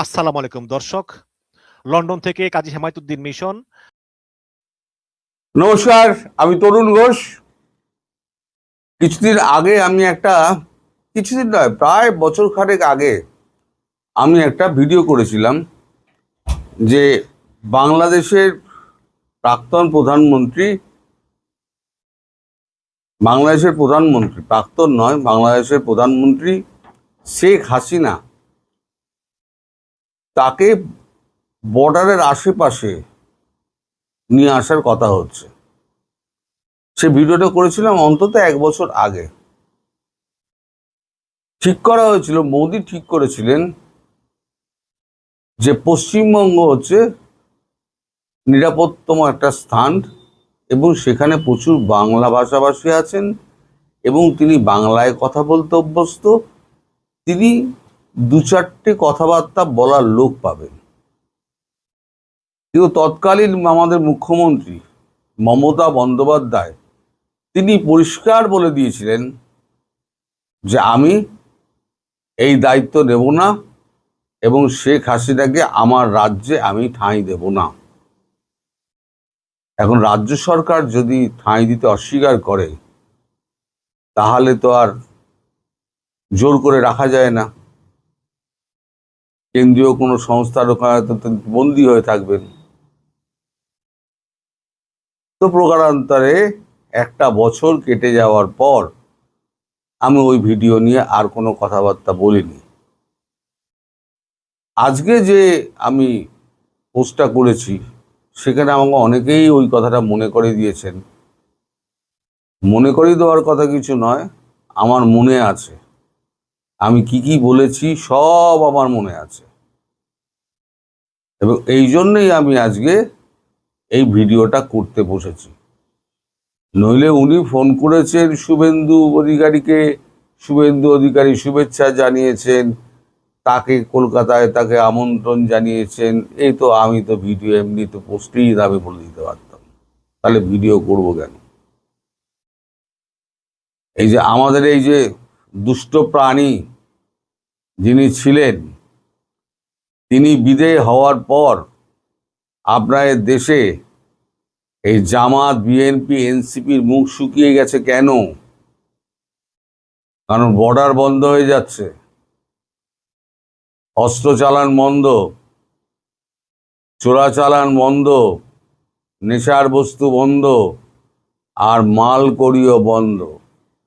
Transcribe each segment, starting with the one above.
আসসালামু আলাইকুম দর্শক, লন্ডন থেকে কাজী হেমায়েতুদ্দিন মিশন। নমস্কার, আমি তরুণ ঘোষ। কিছুদিন নয়, প্রায় বছর খানেক আগে আমি একটা ভিডিও করেছিলাম যে বাংলাদেশের প্রাক্তন প্রধানমন্ত্রী, বাংলাদেশের প্রধানমন্ত্রী শেখ হাসিনা, তাকে বর্ডারের আশেপাশে নিয়ে আসার কথা হচ্ছে। সে ভিডিওটা করেছিলাম অন্তত 1 বছর আগে। ঠিক করা হয়েছিল, মোদি ঠিক করেছিলেন যে পশ্চিমবঙ্গ হচ্ছে নিরাপত্তম একটা স্থান এবং সেখানে প্রচুর বাংলা ভাষাভাষী আছেন এবং তিনি বাংলায় কথা বলতে অভ্যস্ত। তিনি 2-4টে কথাবার্তা বলার লোক পাবেন। কিন্তু তৎকালীন আমাদের মুখ্যমন্ত্রী মমতা বন্দ্যোপাধ্যায় তিনি পরিষ্কার বলে দিয়েছিলেন যে আমি এই দায়িত্ব নেব না এবং শেখ হাসিনাকে আমার রাজ্যে আমি ঠাঁই দেব না। এখন রাজ্য সরকার যদি ঠাঁই দিতে অস্বীকার করে তাহলে তো আর জোর করে রাখা যায় না। কেন্দ্রীয় কোনো সংস্থার ওখানে বন্দী হয়ে থাকবেন। তো প্রকারান্তরে 1টা বছর কেটে যাওয়ার পর আমি ওই ভিডিও নিয়ে আর কোনো কথাবার্তা বলিনি। আজকে যে আমি পোস্টটা করেছি সেখানে আমাকে অনেকেই ওই কথাটা মনে করে দিয়েছেন। মনে করে দেওয়ার কথা কিছু নয়, আমার মনে আছে। আমি কি বলেছি সব আমার মনে আছে এবং এই জন্যই আমি আজকে এই ভিডিওটা করতে বসেছি। নইলে উনি ফোন করেছেন শুভেন্দু অধিকারী শুভেচ্ছা জানিয়েছেন, তাকে কলকাতায় তাকে আমন্ত্রণ জানিয়েছেন। এই তো আমি তো ভিডিও এমনি তো পোস্টেই দাবি বলে দিতে পারতাম, তাহলে ভিডিও করব কেন? এই যে আমাদের এই যে দুষ্ট প্রাণী যিনি ছিলেন, তিনি বিদেয় হওয়ার পর আপনার দেশে এই জামাত, বিএনপি, এনসিপির মুখ শুকিয়ে গেছে কেন? কারণ বর্ডার বন্ধ হয়ে যাচ্ছে, অস্ত্র চালান বন্ধ, চোরাচালান বন্ধ, নেশার বস্তু বন্ধ, আর মালকড়িও বন্ধ।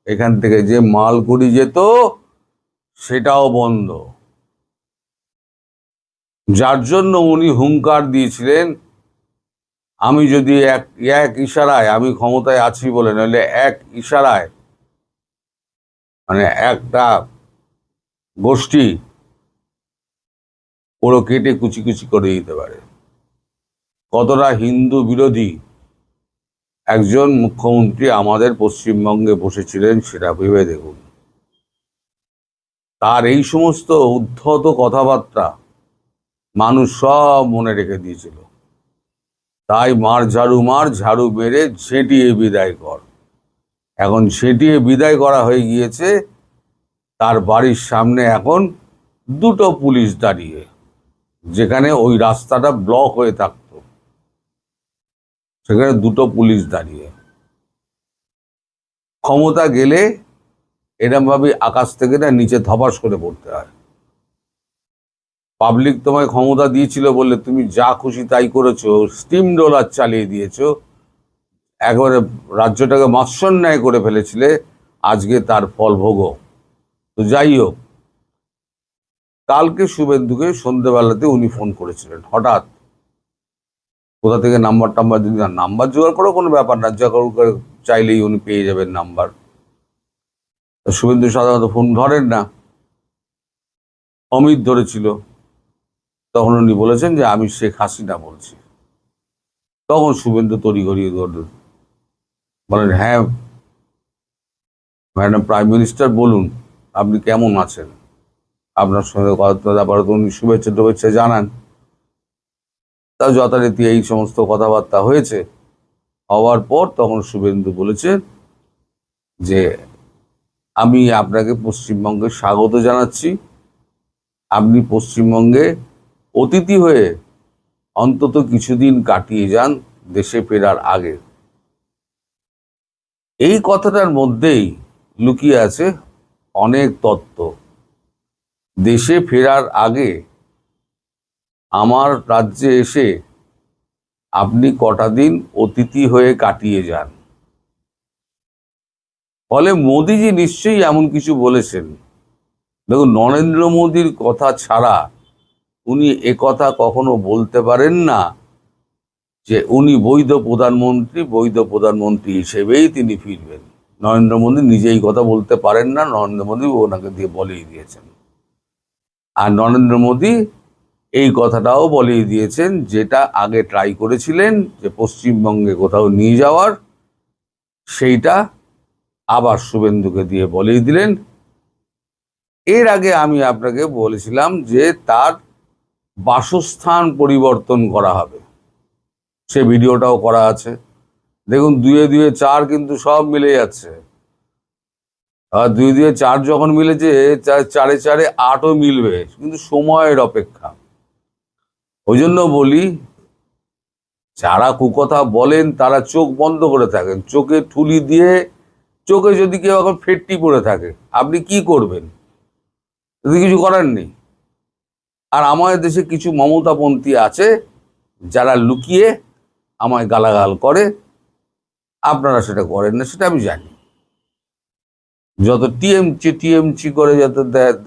এখান থেকে যে মালকড়ি যেত সেটাও বন্ধ। যার জন্য উনি হুঙ্কার দিয়েছিলেন, আমি যদি এক ইশারায়, আমি ক্ষমতায় আছি বলে, নইলে এক ইশারায় মানে একটা গোষ্ঠী পুরো কেটে কুচি কুচি করে দিতে পারে। কতটা হিন্দু বিরোধী একজন মুখ্যমন্ত্রী আমাদের পশ্চিমবঙ্গে বসেছিলেন সেটা ভেবে দেখুন। তার এই সমস্ত উদ্ধত কথাবার্তা মানুষ সব মনে রেখে দিয়েছিল। তাই মার ঝাড়ু মেরে ঝেঁটিয়ে বিদায় কর। এখন ঝেঁটিয়ে বিদায় করা হয়ে গিয়েছে। তার বাড়ির সামনে এখন 2টো পুলিশ দাঁড়িয়ে, যেখানে ওই রাস্তাটা ব্লক হয়ে থাকতো সেখানে 2টো পুলিশ দাঁড়িয়ে। ক্ষমতা গেলে এরম ভাবে আকাশ থেকে না নিচে ধপাস করে পড়তে হয়। পাবলিক তোমায় ক্ষমতা দিয়েছিল বলে তুমি যা খুশি তাই করেছো, স্টিম রোলার চালিয়ে দিয়েছো, একেবারে রাজ্যটাকে মৎস্যন্যায় করে ফেলেছিলে। আজকে তার ফল ভোগো। তো যাই হোক, কালকে শুভেন্দুকে সন্ধ্যেবেলাতে উনি ফোন করেছিলেন হঠাৎ। কোথা থেকে নাম্বার জোগাড় করো কোনো ব্যাপার না, চাইলেই উনি পেয়ে যাবেন নাম্বার। শুভেন্দু সাধারণত ফোন ধরেন না, অমিত ধরেছিল। তখন উনি বলেছেন যে আমি শেখ হাসিনা বলছি। তখন শুভেন্দু তড়িঘড়ি বলেন, হ্যাঁ ম্যাডাম প্রাইম মিনিস্টার বলুন, আপনি কেমন আছেন, আপনার সঙ্গে কথা উনি শুভেচ্ছা জানান। তা যথারীতি এই সমস্ত কথাবার্তা হয়েছে। হওয়ার পর তখন শুভেন্দু বলেছেন যে আমি আপনাকে পশ্চিমবঙ্গে স্বাগত জানাচ্ছি। আপনি পশ্চিমবঙ্গে অতিথি হয়ে অন্তত কিছুদিন কাটিয়ে যান দেশে ফেরার আগে। এই কথাটার মধ্যেই লুকিয়ে আছে অনেক তত্ত্ব। দেশে ফেরার আগে আমার রাজ্যে এসে আপনি কটা দিন অতিথি হয়ে কাটিয়ে যান। ফলে মোদিজি নিশ্চয়ই এমন কিছু বলেছেন। দেখুন, নরেন্দ্র মোদীর কথা ছাড়া উনি একথা কখনো বলতে পারেন না যে উনি বৈধ প্রধানমন্ত্রী হিসেবেই তিনি ফিরবেন। নরেন্দ্র মোদী নিজেই কথা বলতে পারেন না, নরেন্দ্র মোদী ওনাকে দিয়ে বলেই দিয়েছেন। আর নরেন্দ্র মোদী এই কথাটাও বলেই দিয়েছেন, যেটা আগে ট্রাই করেছিলেন যে পশ্চিমবঙ্গে কোথাও নিয়ে যাওয়ার, সেইটা আবার শুভেন্দুকে দিয়ে বলেই দিলেন। এর আগে আমি আপনাকে বলেছিলাম যে তার বাসস্থান পরিবর্তন করা হবে, সে ভিডিওটাও করা আছে। দেখুন, 2 2 4 কিন্তু সব মিলে যাচ্ছে। আর 2 2 4 যখন মিলেছে, 4 4 8ও মিলবে, কিন্তু সময়ের অপেক্ষা। ওই জন্য বলি, যারা কুকথা বলেন তারা চোখ বন্ধ করে থাকেন। চোখে ঠুলি দিয়ে, চোখে যদি কেউ এখন ফেটটি পড়ে থাকে, আপনি কি করবেন? যদি কিছু করার নেই। আর আমাদের দেশে কিছু মমতাপন্থী আছে যারা লুকিয়ে আমায় গালাগাল করে। আপনারা সেটা করেন না, সেটা আমি জানি। যত টিএমচি করে যত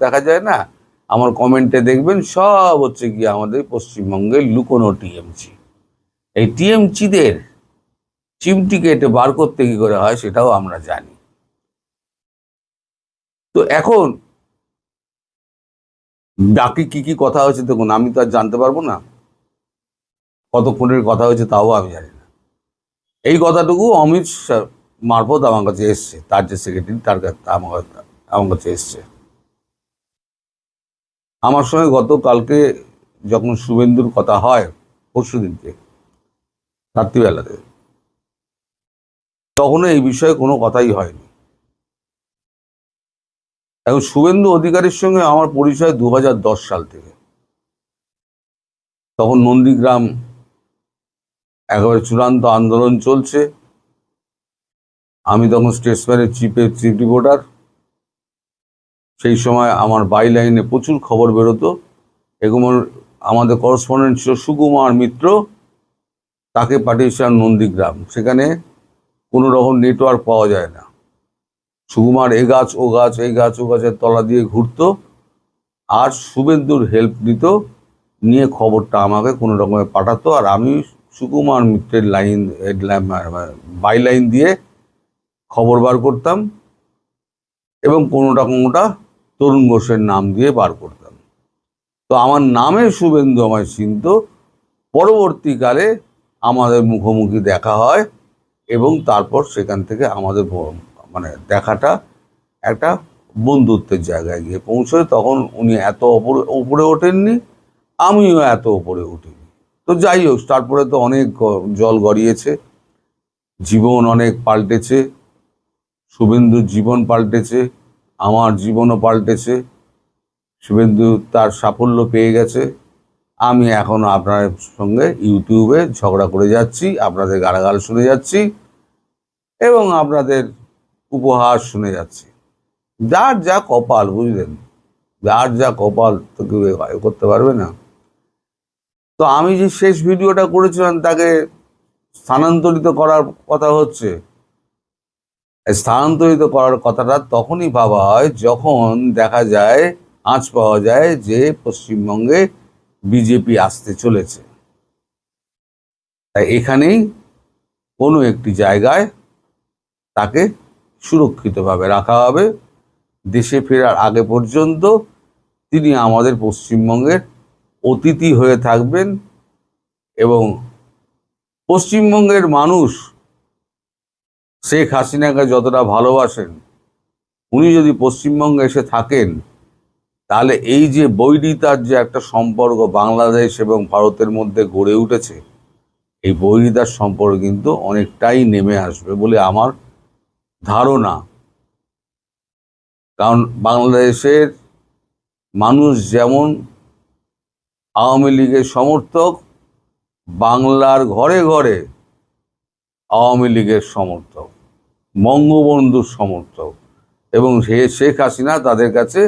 দেখা যায় না, আমার কমেন্টে দেখবেন সব হচ্ছে কি আমাদের পশ্চিমবঙ্গের লুকোনো টিএমচি। এই টিএমচিদের চিমটি কেটে বার করতে কি করে হয় সেটাও আমরা জানি। তো এখন বাকি কি কি কথা হয়েছে দেখুন, আমি তো আর জানতে পারবো না। কতক্ষণের কথা হয়েছে তাও আমি জানি না। এই কথাটুকু অমিত শাহ মারফত আমার কাছে এসছে, তার যে সেক্রেটারি, তার কাছে আমার কাছে এসছে। আমার সঙ্গে গতকালকে যখন শুভেন্দুর কথা হয়, পরশু দিনকে রাত্রিবেলাতে, তখনও এই বিষয়ে কোনো কথাই হয়নি। এখন শুভেন্দু অধিকারীর সঙ্গে আমার পরিচয় 2010 সাল থেকে। তখন নন্দীগ্রাম একেবারে চূড়ান্ত আন্দোলন চলছে। আমি তখন স্টেটসম্যানের চিফ রিপোর্টার। সেই সময় আমার বাই লাইনে প্রচুর খবর বেরোতো। এগুলো আমাদের করেসপন্ডেন্ট ছিল সুকুমার মিত্র, তাকে পাঠিয়েছিলাম নন্দীগ্রাম। সেখানে কোনো রকম নেটওয়ার্ক পাওয়া যায় না। সুকুমার এ গাছ ও গাছ, এই গাছ ও গাছের তলা দিয়ে ঘুরতো, আর শুভেন্দুর হেল্প নিত, নিয়ে খবরটা আমাকে কোনো রকমে পাঠাতো। আর আমি সুকুমার মিত্রের বাই লাইন দিয়ে খবর বার করতাম, এবং কোনো রকম ওটা তরুণ ঘোষের নাম দিয়ে বার করতাম। তো আমার নামে শুভেন্দু আমায় চিনত। পরবর্তীকালে আমাদের মুখোমুখি দেখা হয়, এবং তারপর সেখান থেকে আমাদের মানে দেখাটা একটা বন্ধুত্বের জায়গায় গিয়ে পৌঁছয়। তখন উনি এত উপরে ওঠেননি, আমিও এত উপরে উঠিনি। তো যাই হোক, তারপরে তো অনেক জল গড়িয়েছে, জীবন অনেক পাল্টেছে। শুভেন্দুর জীবন পাল্টেছে, আমার জীবনও পাল্টেছে। শুভেন্দু তার সাফল্য পেয়ে গেছে, আমি এখনো আপনার সঙ্গে ইউটিউবে ঝগড়া করে যাচ্ছি, আপনাদের গালাগাল শুনে যাচ্ছি, এবং আপনাদের উপহাস শুনে যাচ্ছি। যার যা কপাল, বুঝলেন, যার যা কপাল তো কেউ করতে পারবে না। তো আমি যে শেষ ভিডিওটা করেছিলাম, তাকে স্থানান্তরিত করার কথা হচ্ছে। স্থানান্তরিত করার কথাটা তখনই ভাবা হয় যখন দেখা যায়, আঁচ পাওয়া যায় যে পশ্চিমবঙ্গে বিজেপি আসতে চলেছে। তাই এখানেই কোনো একটি জায়গায় তাকে সুরক্ষিতভাবে রাখা হবে। দেশে ফেরার আগে পর্যন্ত তিনি আমাদের পশ্চিমবঙ্গের অতিথি হয়ে থাকবেন, এবং পশ্চিমবঙ্গের মানুষ শেখ হাসিনাকে যতটা ভালোবাসেন, উনি যদি পশ্চিমবঙ্গে এসে থাকেন, তাহলে এই যে বৈরিতার যে একটা সম্পর্ক বাংলাদেশ এবং ভারতের মধ্যে গড়ে উঠেছে, এই বৈরিতার সম্পর্ক কিন্তু অনেকটাই নেমে আসবে বলে আমার ধারণা। কারণ বাংলাদেশের মানুষ যেমন আওয়ামী লীগের সমর্থক, বাংলার ঘরে ঘরে আওয়ামী লীগের সমর্থক, বঙ্গবন্ধুর সমর্থক, এবং শেখ হাসিনা তাদের কাছে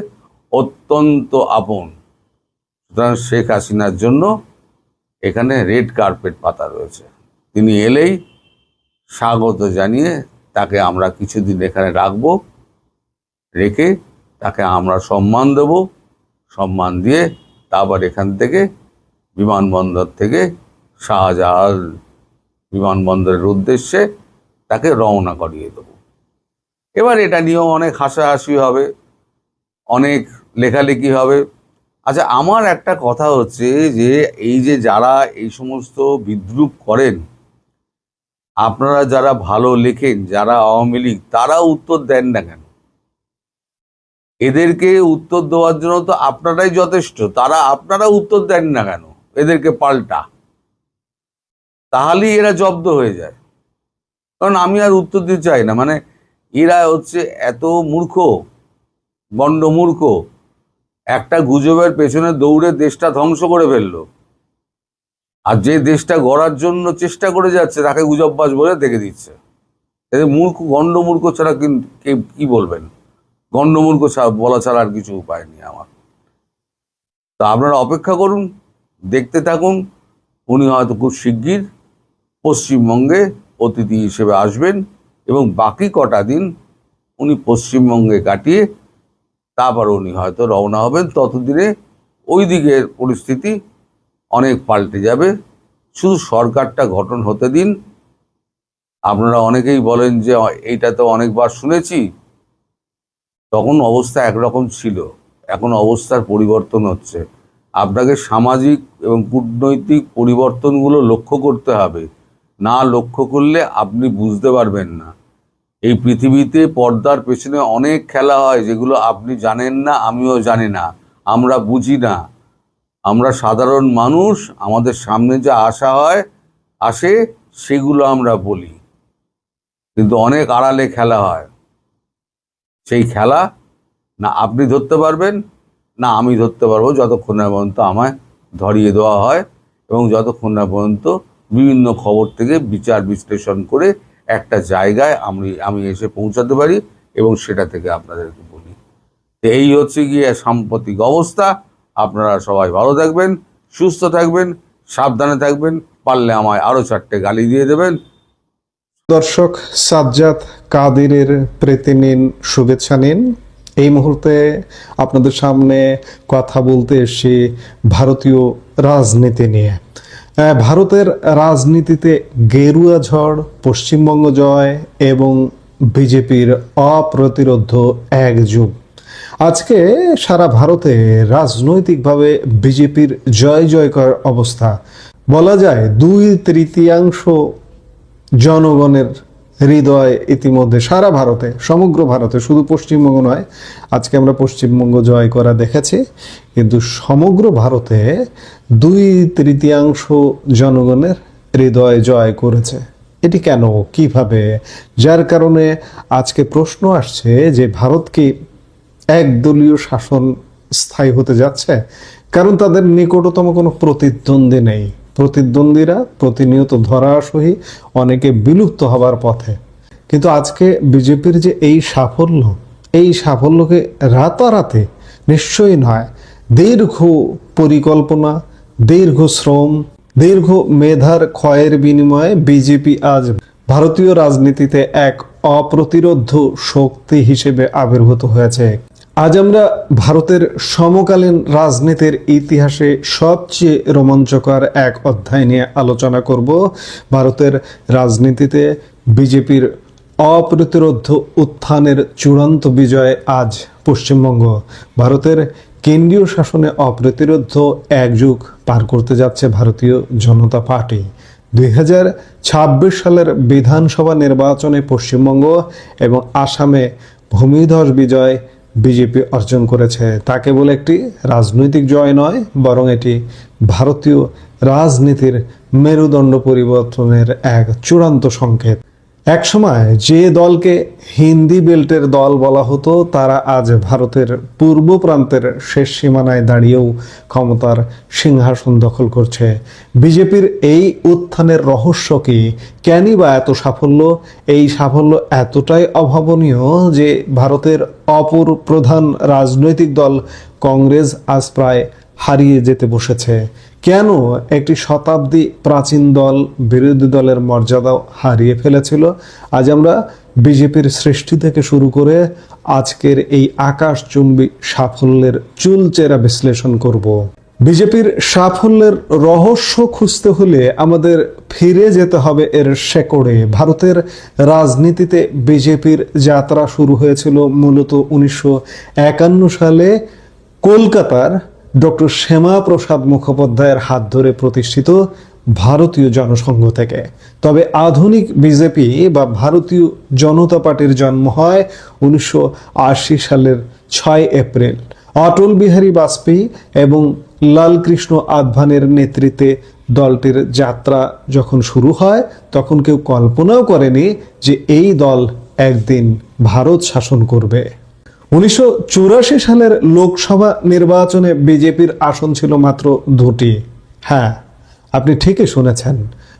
অত্যন্ত আপন। সুতরাং শেখ হাসিনার জন্য এখানে রেড কার্পেট পাতা রয়েছে। তিনি এলেই স্বাগত জানিয়ে তাকে আমরা কিছুদিন এখানে রাখবো, রেখে তাকে আমরা সম্মান দেব, সম্মান দিয়ে তারপর এখান থেকে বিমানবন্দর থেকে শাহজালাল বিমানবন্দরের উদ্দেশ্যে তাকে রওনা করিয়ে দেব। এবার এটা নিয়েও অনেক হাসাহাসি হবে, অনেক লেখালেখি হবে। আচ্ছা, আমার একটা কথা হচ্ছে যে এই যে যারা এই সমস্ত বিদ্রূপ করেন, আপনারা যারা ভালো লেখেন, যারা আওয়ামী লীগ, তারা উত্তর দেন না কেন? এদেরকে উত্তর দেওয়ার জন্য তো আপনারাই যথেষ্ট, আপনারা উত্তর দেন না কেন? এদেরকে পাল্টা, তাহলেই এরা জব্দ হয়ে যায়। কারণ আমি আর উত্তর দিতে চাই না। মানে এরা হচ্ছে এত মূর্খ, গণ্ডমূর্খ, একটা গুজবের পেছনে দৌড়ে দেশটা ধ্বংস করে ফেললো, আর যে দেশটা গড়ার জন্য চেষ্টা করে যাচ্ছে তাকে গুজববাজ বলে দেখে দিচ্ছে। এদের মূর্খ, গণ্ডমূর্খ ছাড়া কি বলবেন? গণ্ডমূর্খ বলা ছাড়া আর কিছু উপায় নেই আমার। তা আপনারা অপেক্ষা করুন, দেখতে থাকুন। উনি হয়তো খুব শিগগির পশ্চিমবঙ্গে অতিথি হিসেবে আসবেন এবং বাকি কটা দিন উনি পশ্চিমবঙ্গে কাটিয়ে তারপর উনি হয়তো রওনা হবেন। ততদিনে ওই দিকের পরিস্থিতি অনেক পাল্টে যাবে। শুধু সরকারটা গঠন হতে দিন। আপনারা অনেকেই বলেন যে এইটা তো অনেকবার শুনেছি, তখন অবস্থা একরকম ছিল, এখন অবস্থার পরিবর্তন হচ্ছে। আপনাকে সামাজিক এবং কূটনৈতিক পরিবর্তনগুলো লক্ষ্য করতে হবে, না লক্ষ্য করলে আপনি বুঝতে পারবেন না। এই পৃথিবীতে পর্দার পেছনে অনেক খেলা হয় যেগুলো আপনি জানেন না, আমিও জানি না, আমরা বুঝি না। আমরা সাধারণ মানুষ, আমাদের সামনে যা আসে সেগুলো আমরা বলি, কিন্তু অনেক আড়ালে খেলা হয়। সেই খেলা না আপনি ধরতে পারবেন না আমি ধরতে পারবো, যতক্ষণ না পর্যন্ত আমায় ধরিয়ে দেওয়া হয় এবং যতক্ষণ না পর্যন্ত বিভিন্ন খবর থেকে বিচার বিশ্লেষণ করে একটা জায়গায় আমি এসে পৌঁছাতে পারি এবং সেটা থেকে আপনাদেরকে বলি। এই হচ্ছে গিয়ে সাম্প্রতিক অবস্থা। আপনারা সবাই ভালো থাকবেন, সুস্থ থাকবেন, সাবধানে থাকবেন। পারলে আমায় আরও 4টে গালি দিয়ে দেবেন। দর্শক, সাজ্জাদ কাদিরের প্রীতি নিন, শুভেচ্ছা নিন। এই মুহূর্তে আপনাদের সামনে কথা বলতে এসেছি ভারতীয় রাজনীতি নিয়ে। ভারতের রাজনীতিতে গেরুয়া ঝড়, পশ্চিমবঙ্গ জয় এবং বিজেপির অপ্রতিরোধ্য এক যুগ। আজকে সারা ভারতে রাজনৈতিকভাবে বিজেপির জয় জয়কার অবস্থা। বলা যায় 2/3 জনগণের হৃদয় ইতিমধ্যে সারা ভারতে, সমগ্র ভারতে, শুধু পশ্চিমবঙ্গ নয়। আজকে আমরা পশ্চিমবঙ্গ জয় করা দেখেছি, কিন্তু সমগ্র ভারতে 2/3 জনগণের হৃদয় জয় করেছে। এটি কেন, কিভাবে? যার কারণে আজকে প্রশ্ন আসছে যে ভারত কি একদলীয় শাসন স্থায়ী হতে যাচ্ছে? কারণ তাদের নিকটতম কোনো প্রতিদ্বন্দ্বী নেই। প্রতিদ্বন্দ্বীরা প্রতিনিয়ত ধরাশায়ী, অনেকে বিলুপ্ত হবার পথে। কিন্তু আজকে বিজেপির যে এই সাফল্যকে রাতারাতি নিশ্চয়ই নয়, দীর্ঘ পরিকল্পনা, দীর্ঘ শ্রম, দীর্ঘ মেধার ক্ষয়ের বিনিময়ে বিজেপি আজ ভারতীয় রাজনীতিতে এক অপ্রতিরোধ্য শক্তি হিসেবে আবির্ভূত হয়েছে। আজ আমরা ভারতের সমকালীন রাজনীতির ইতিহাসে সবচেয়ে রোমাঞ্চকর এক অধ্যায় নিয়ে আলোচনা করব। ভারতের রাজনীতিতে বিজেপির অপ্রতিরোধ্য উত্থানের চূড়ান্ত বিজয় আজ পশ্চিমবঙ্গ। ভারতের কেন্দ্রীয় শাসনে অপ্রতিরোধ্য এক যুগ পার করতে যাচ্ছে ভারতীয় জনতা পার্টি। 2026 সালের বিধানসভা নির্বাচনে পশ্চিমবঙ্গ এবং আসামে ভূমিধস বিজয় বিজেপি অর্জন করেছে। তা কেবল একটি রাজনৈতিক জয় নয়, বরং এটি ভারতীয় রাজনীতির মেরুদণ্ড পরিবর্তনের এক চূড়ান্ত সংকেত। একসময় যে দলকে হিন্দি বেল্টের দল বলা হতো তারা আজ ভারতের পূর্ব প্রান্তের শেষ সীমানায় দাঁড়িয়েও ক্ষমতার সিংহাসন দখল করছে। বিজেপির এই উত্থানের রহস্য কি? কেনই বা এত সাফল্য? এই সাফল্য এতটাই অভাবনীয় যে ভারতের অপর প্রধান রাজনৈতিক দল কংগ্রেস আজ প্রায় হারিয়ে যেতে বসেছে। কেন একটি শতাব্দী প্রাচীন দল বিরোধী দলের মর্যাদাও হারিয়ে ফেলেছিল? আজ আমরা বিজেপির সৃষ্টি থেকে শুরু করে আজকের এই আকাশচুম্বী সাফল্যের চুলচেরা বিশ্লেষণ করব। বিজেপির সাফল্যের রহস্য খুঁজতে হলে আমাদের ফিরে যেতে হবে এর শেকড়ে। ভারতের রাজনীতিতে বিজেপির যাত্রা শুরু হয়েছিল মূলত 1951 সালে কলকাতার ডক্টর শ্যামাপ্রসাদ মুখোপাধ্যায়ের হাত ধরে প্রতিষ্ঠিত ভারতীয় জনসংঘ থেকে। তবে আধুনিক বিজেপি বা ভারতীয় জনতা পার্টির জন্ম হয় 1980 সালের 6 এপ্রিল। অটল বিহারী বাজপেয়ী এবং লালকৃষ্ণ আদভানির নেতৃত্বে দলটির যাত্রা যখন শুরু হয় তখন কেউ কল্পনাও করেনি যে এই দল একদিন ভারত শাসন করবে। 1984 সালের লোকসভা নির্বাচনে বিজেপির আসন ছিল মাত্র 2টি। হ্যাঁ, আপনি ঠিকই শুনেছেন,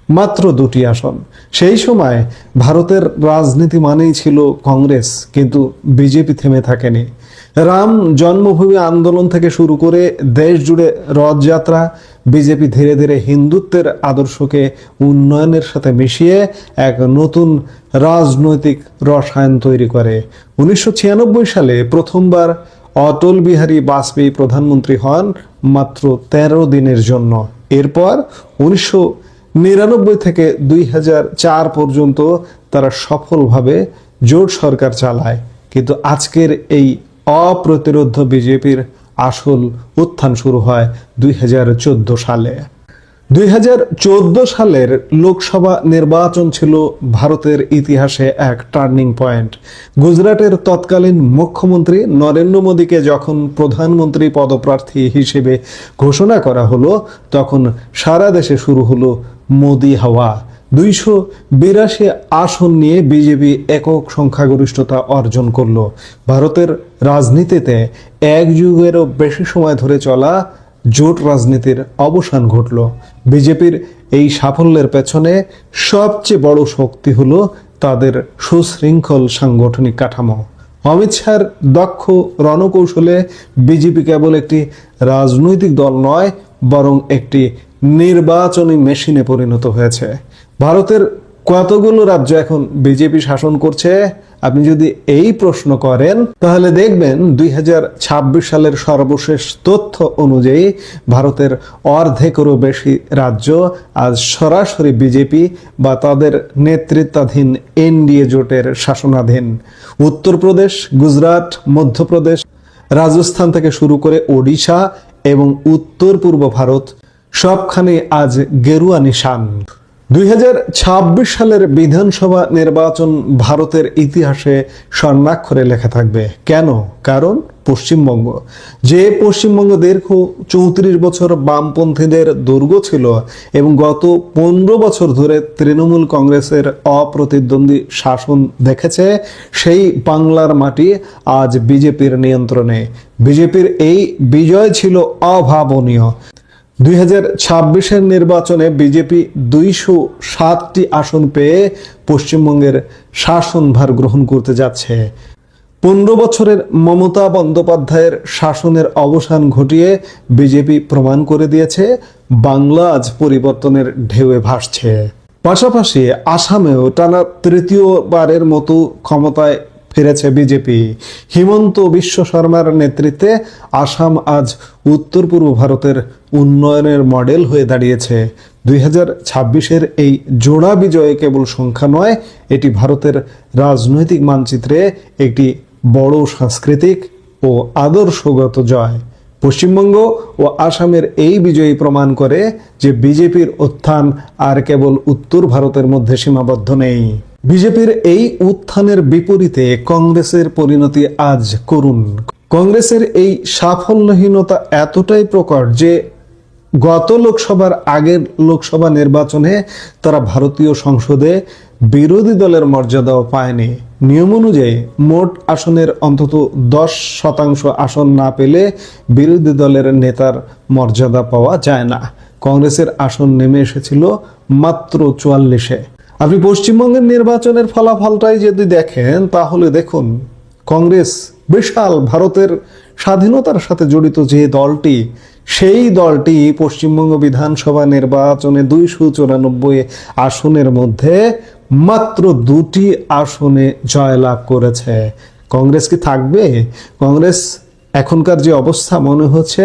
মাত্র 2টি আসন। সেই সময় ভারতের রাজনীতি মানেই ছিল কংগ্রেস, কিন্তু বিজেপি থেমে থাকেনি। রাম জন্মভূমি আন্দোলন থেকে শুরু করে দেশ জুড়ে রথযাত্রা, বিজেপি ধীরে ধীরে হিন্দুত্বের আদর্শকে উন্নয়নের সাথে মিশিয়ে এক নতুন রাজনৈতিক রসায়ন তৈরি করে। 1996 সালে প্রথমবার অটল বিহারী বাজপেয়ী প্রধানমন্ত্রী হন মাত্র 13 দিনের জন্য। এরপর 1999 থেকে 2004 পর্যন্ত তারা সফলভাবে জোট সরকার চালায়। কিন্তু আজকের এই অপ্রতিরোধ্য বিজেপির আসল উত্থান শুরু হয় 2014 সালে। 2014 সালের লোকসভা নির্বাচন ছিল ভারতের ইতিহাসে এক টার্নিং পয়েন্ট। গুজরাটের তৎকালীন মুখ্যমন্ত্রী নরেন্দ্র মোদীকে যখন প্রধানমন্ত্রী পদপ্রার্থী হিসেবে ঘোষণা করা হলো তখন সারা দেশে শুরু হলো মোদি হাওয়া। 282 আসন নিয়ে বিজেপি একক সংখ্যাগরিষ্ঠতা অর্জন করলো। ভারতের রাজনীতিতে এক যুগেরও বেশি সময় ধরে চলা জোট রাজনীতির অবসান ঘটল। বিজেপির এই সাফল্যের পেছনে সবচেয়ে বড় শক্তি হলো তাদের সুশৃঙ্খল সাংগঠনিক কাঠামো। অমিত শাহর দক্ষ রণকৌশলে বিজেপি কেবল একটি রাজনৈতিক দল নয়, বরং একটি নির্বাচনী মেশিনে পরিণত হয়েছে। ভারতের কতগুলো রাজ্য এখন বিজেপি শাসন করছে? আপনি যদি এই প্রশ্ন করেন তাহলে দেখবেন 2026 সালের সর্বশেষ তথ্য অনুযায়ী ভারতের অর্ধেকেরও বেশি রাজ্য আজ সরাসরি বিজেপি বা তাদের নেতৃত্বাধীন এনডিএ জোটের শাসনাধীন। উত্তরপ্রদেশ, গুজরাট, মধ্যপ্রদেশ, রাজস্থান থেকে শুরু করে ওড়িশা এবং উত্তর পূর্ব ভারত সবখানে আজ গেরুয়া নিশান। 2026 সালের বিধানসভা নির্বাচন ভারতের ইতিহাসে স্বর্ণাক্ষরে লেখা থাকবে। কেন? কারণ পশ্চিমবঙ্গ, যে পশ্চিমবঙ্গ দীর্ঘ 34 বছর বামপন্থীদের দুর্গ ছিল এবং গত 15 বছর ধরে তৃণমূল কংগ্রেসের অপ্রতিদ্বন্দ্বী শাসন দেখেছে, সেই বাংলার মাটি আজ বিজেপির নিয়ন্ত্রণে। বিজেপির এই বিজয় ছিল অভাবনীয়। 2026 নির্বাচনে বিজেপি 207টি আসন পেয়ে পশ্চিমবঙ্গের শাসনভার গ্রহণ করতে যাচ্ছে। 15 বছরের মমতা বন্দ্যোপাধ্যায়ের শাসনের অবসান ঘটিয়ে বিজেপি প্রমাণ করে দিয়েছে বাংলা আজ পরিবর্তনের ঢেউয়ে ভাসছে। পাশাপাশি আসামেও টানা তৃতীয়বারের মতো ক্ষমতায় ফিরেছে বিজেপি। হিমন্ত বিশ্ব শর্মার নেতৃত্বে আসাম আজ উত্তর পূর্ব ভারতের উন্নয়নের মডেল হয়ে দাঁড়িয়েছে। 2026 এই জোড়া বিজয়ে কেবল সংখ্যা নয়, এটি ভারতের রাজনৈতিক মানচিত্রে একটি বড় সাংস্কৃতিক ও আদর্শগত জয়। পশ্চিমবঙ্গ ও আসামের এই বিজয়ী প্রমাণ করে যে বিজেপির উত্থান আর কেবল উত্তর ভারতের মধ্যে সীমাবদ্ধ নেই। বিজেপির এই উত্থানের বিপরীতে কংগ্রেসের পরিণতি আজ করুণ। কংগ্রেসের এই সাফল্যহীনতা এতটাই প্রকট যে গত লোকসভার আগের লোকসভা নির্বাচনে তারা ভারতীয় সংসদে বিরোধী দলের মর্যাদাও পায়নি। নিয়ম অনুযায়ী মোট আসনের অন্তত 10% আসন না পেলে বিরোধী দলের নেতার মর্যাদা পাওয়া যায় না। কংগ্রেসের আসন নেমে এসেছিল মাত্র 44-এ। আপনি পশ্চিমবঙ্গের নির্বাচনের ফলাফলটাই যদি দেখেন তাহলে দেখুন, কংগ্রেস বিশাল ভারতের স্বাধীনতার সাথে জড়িত যে দলটি, সেই দলটি পশ্চিমবঙ্গ বিধানসভা নির্বাচনে 294 আসনের মধ্যে মাত্র 2টি আসনে জয়লাভ করেছে। কংগ্রেস কি থাকবে? কংগ্রেস এখনকার যে অবস্থা মনে হচ্ছে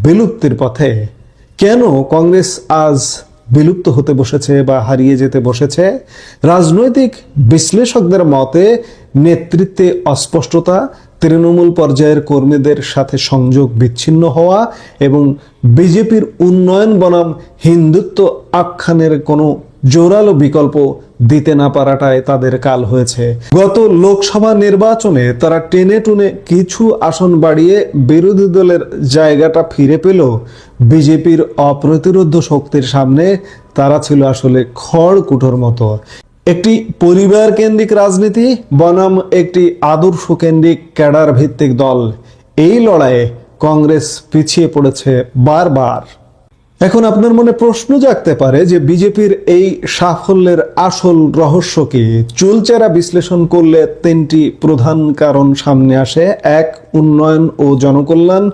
বিলুপ্তির পথে। কেন কংগ্রেস আজ বিলুপ্ত হতে বসেছে বা হারিয়ে যেতে বসেছে? রাজনৈতিক বিশ্লেষকদের মতে নেতৃত্বে অস্পষ্টতা, তৃণমূল পর্যায়ের কর্মীদের সাথে সংযোগ বিচ্ছিন্ন হওয়া এবং বিজেপির উন্নয়ন বনাম হিন্দুত্ব আখ্যানের কোনো জোরালো বিকল্প দিতে না পারাটাই তাদের কাল হয়েছে। গত লোকসভা নির্বাচনে তারা টেনে টুনে কিছু আসন বাড়িয়ে বিরোধী দলের জায়গাটা ফিরে পেল। বিজেপির অপ্রতিরোধ্য শক্তির সামনে তারা ছিল আসলে খড়কুটোর মতো। একটি পরিবার কেন্দ্রিক রাজনীতি বনাম একটি আদর্শ কেন্দ্রিক ক্যাডার ভিত্তিক দল, এই লড়াইয়ে কংগ্রেস পিছিয়ে পড়েছে বারবার। এখন আপনার মনে প্রশ্ন জাগতে পারে যে বিজেপির এই সাফল্যের আসল রহস্য কি? চুলচেরা বিশ্লেষণ করলে 3টি প্রধান কারণ সামনে আসে। 1, উন্নয়ন ও জনকল্যাণ,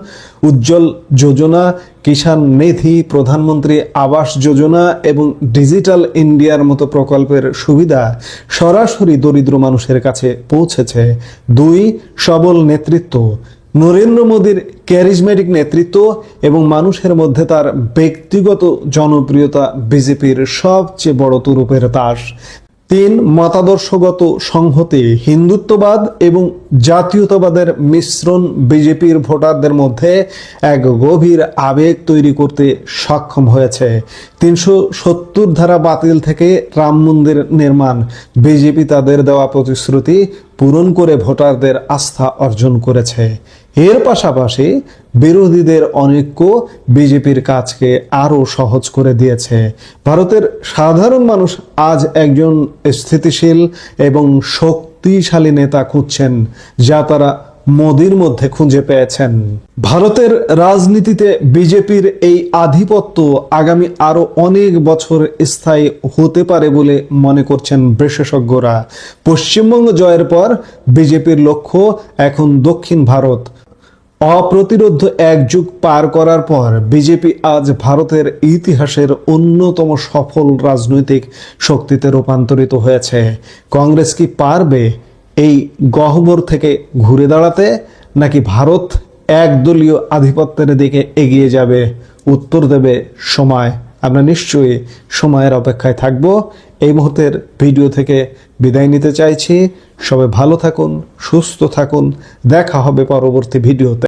উজ্জ্বল যোজনা, কিষাণ নিধি, প্রধানমন্ত্রী আবাস যোজনা এবং ডিজিটাল ইন্ডিয়ার মতো প্রকল্পের সুবিধা সরাসরি দরিদ্র মানুষের কাছে পৌঁছেছে। 2, সবল নেতৃত্ব, নরেন্দ্র মোদীর ক্যারিজমেটিক নেতৃত্ব এবং মানুষের মধ্যে তার ব্যক্তিগত জনপ্রিয়তা বিজেপির সবচেয়ে বড় তুরুপের তাস। 3, মতাদর্শগত সংহতি, হিন্দুত্ববাদ এবং জাতীয়তাবাদের মিশ্রণ বিজেপির ভোটারদের মধ্যে এক গভীর আবেগ তৈরি করতে সক্ষম হয়েছে। 370 ধারা বাতিল থেকে রাম মন্দির নির্মাণ, বিজেপি তাদের দেওয়া প্রতিশ্রুতি পূরণ করে ভোটারদের আস্থা অর্জন করেছে। এর পাশাপাশি বিরোধীদের অনৈক্য বিজেপির কাজকে আরো সহজ করে দিয়েছে। ভারতের সাধারণ মানুষ আজ একজন স্থিতিশীল এবং শক্তিশালী নেতা খুঁজছেন, যা তারা মোদির মধ্যে খুঁজে পেয়েছেন। ভারতের রাজনীতিতে বিজেপির এই আধিপত্য আগামী আরো অনেক বছর স্থায়ী হতে পারে বলে মনে করছেন বিশেষজ্ঞরা। পশ্চিমবঙ্গ জয়ের পর বিজেপির লক্ষ্য এখন দক্ষিণ ভারত। অপ্রতিরোধ্য এক যুগ পার করার পর বিজেপি আজ ভারতের ইতিহাসের অন্যতম সফল রাজনৈতিক শক্তিতে রূপান্তরিত হয়েছে। কংগ্রেস কি পারবে এই গহ্বর থেকে ঘুরে দাঁড়াতে, নাকি ভারত একদলীয় আধিপত্যের দিকে এগিয়ে যাবে? উত্তর দেবে সময়। আমরা নিশ্চয়ই সময়ের অপেক্ষায় থাকব। এই মুহূর্তের ভিডিও থেকে বিদায় নিতে চাইছি। সবাই ভালো থাকুন, সুস্থ থাকুন। দেখা হবে পরবর্তী ভিডিওতে।